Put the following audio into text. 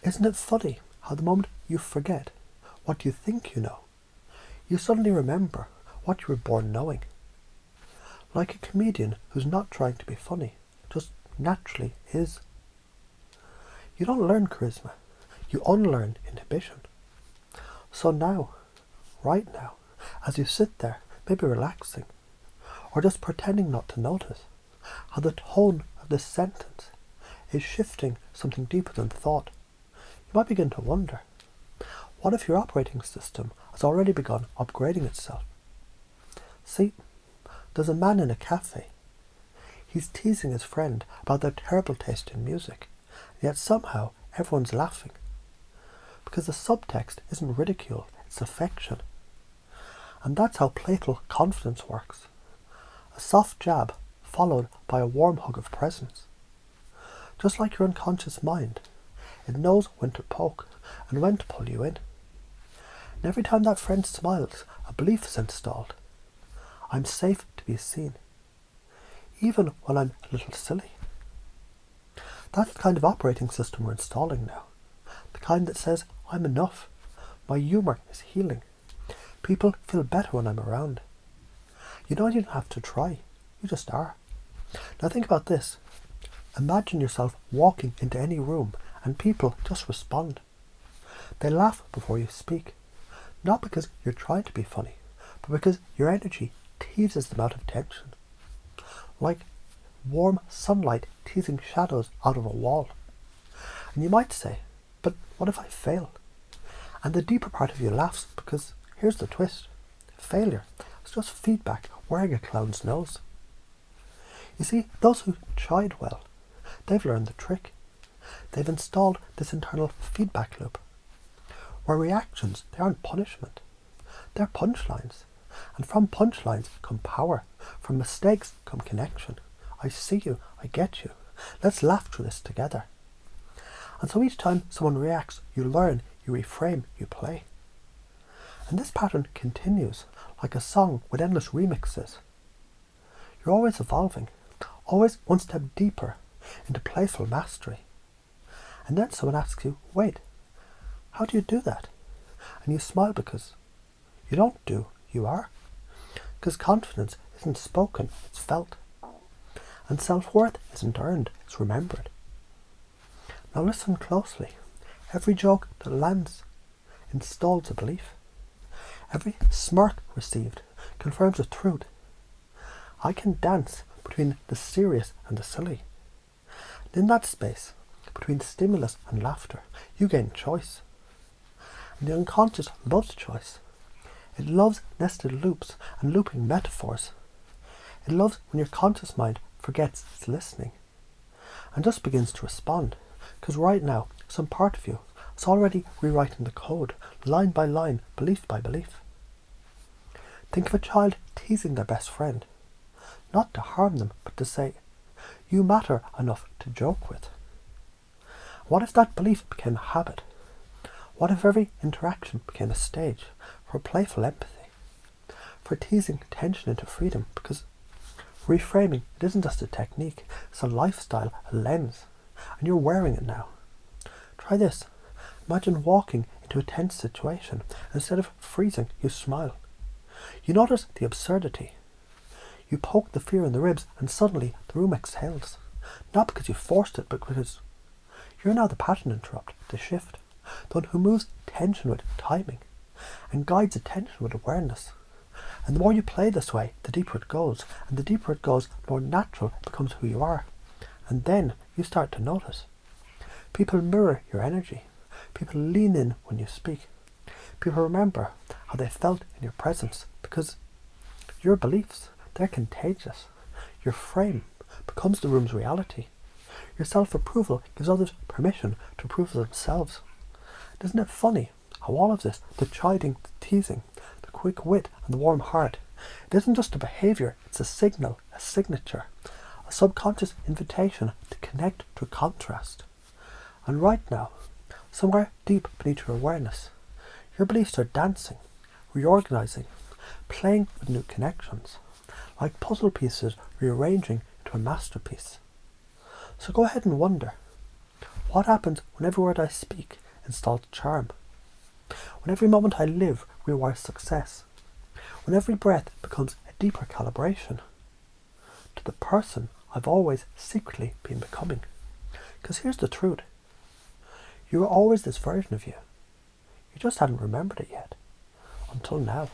Isn't it funny how the moment you forget what you think you know, you suddenly remember what you were born knowing? Like a comedian who's not trying to be funny, just naturally is. You don't learn charisma, you unlearn inhibition. So now, right now, as you sit there, maybe relaxing, or just pretending not to notice, how the tone of this sentence is shifting something deeper than thought, you might begin to wonder, what if your operating system has already begun upgrading itself? See, there's a man in a cafe. He's teasing his friend about their terrible taste in music, and yet somehow everyone's laughing. Because the subtext isn't ridicule, it's affection. And that's how playful confidence works. A soft jab followed by a warm hug of presence. Just like your unconscious mind, it knows when to poke and when to pull you in. And every time that friend smiles, a belief is installed. I'm safe to be seen, even when I'm a little silly. That's the kind of operating system we're installing now. The kind that says, I'm enough. My humour is healing. People feel better when I'm around. You don't even have to try. You just are. Now think about this. Imagine yourself walking into any room and people just respond. They laugh before you speak. Not because you're trying to be funny, but because your energy teases them out of tension. Like warm sunlight teasing shadows out of a wall. And you might say, but what if I fail? And the deeper part of you laughs because here's the twist. Failure is just feedback wearing a clown's nose. You see, those who chide well, they've learned the trick. They've installed this internal feedback loop, where reactions, they aren't punishment. They're punchlines. And from punchlines come power. From mistakes come connection. I see you, I get you. Let's laugh through this together. And so each time someone reacts, you learn, you reframe, you play. And this pattern continues like a song with endless remixes. You're always evolving, always one step deeper into playful mastery. And then someone asks you, wait, how do you do that? And you smile because you don't do, you are. Because confidence isn't spoken, it's felt. And self-worth isn't earned, it's remembered. Now listen closely. Every joke that lands installs a belief. Every smirk received confirms a truth. I can dance between the serious and the silly. And in that space, between stimulus and laughter, you gain choice. And the unconscious loves choice. It loves nested loops and looping metaphors. It loves when your conscious mind forgets it's listening and just begins to respond. Because right now, some part of you is already rewriting the code, line by line, belief by belief. Think of a child teasing their best friend. Not to harm them, but to say, you matter enough to joke with. What if that belief became a habit? What if every interaction became a stage for playful empathy? For teasing tension into freedom? Because reframing, it isn't just a technique, it's a lifestyle, a lens. And you're wearing it now. Try this. Imagine walking into a tense situation. Instead of freezing, you smile. You notice the absurdity. You poke the fear in the ribs and suddenly the room exhales. Not because you forced it, but because you're now the pattern interrupt, the shift. The one who moves tension with timing and guides attention with awareness. And the more you play this way, the deeper it goes. And the deeper it goes, the more natural it becomes who you are. And then you start to notice. People mirror your energy. People lean in when you speak. People remember how they felt in your presence because your beliefs, they're contagious. Your frame becomes the room's reality. Your self-approval gives others permission to approve of themselves. Isn't it funny how all of this, the chiding, the teasing, the quick wit and the warm heart, it isn't just a behaviour, it's a signal, a signature, a subconscious invitation to connect to a contrast. And right now, somewhere deep beneath your awareness, your beliefs are dancing, reorganizing, playing with new connections, like puzzle pieces rearranging into a masterpiece. So go ahead and wonder, What happens when every word I speak installs charm? When every moment I live rewires success? When every breath becomes a deeper calibration to the person I've always secretly been becoming? Because here's the truth. You were always this version of you. You just hadn't remembered it yet. Until now.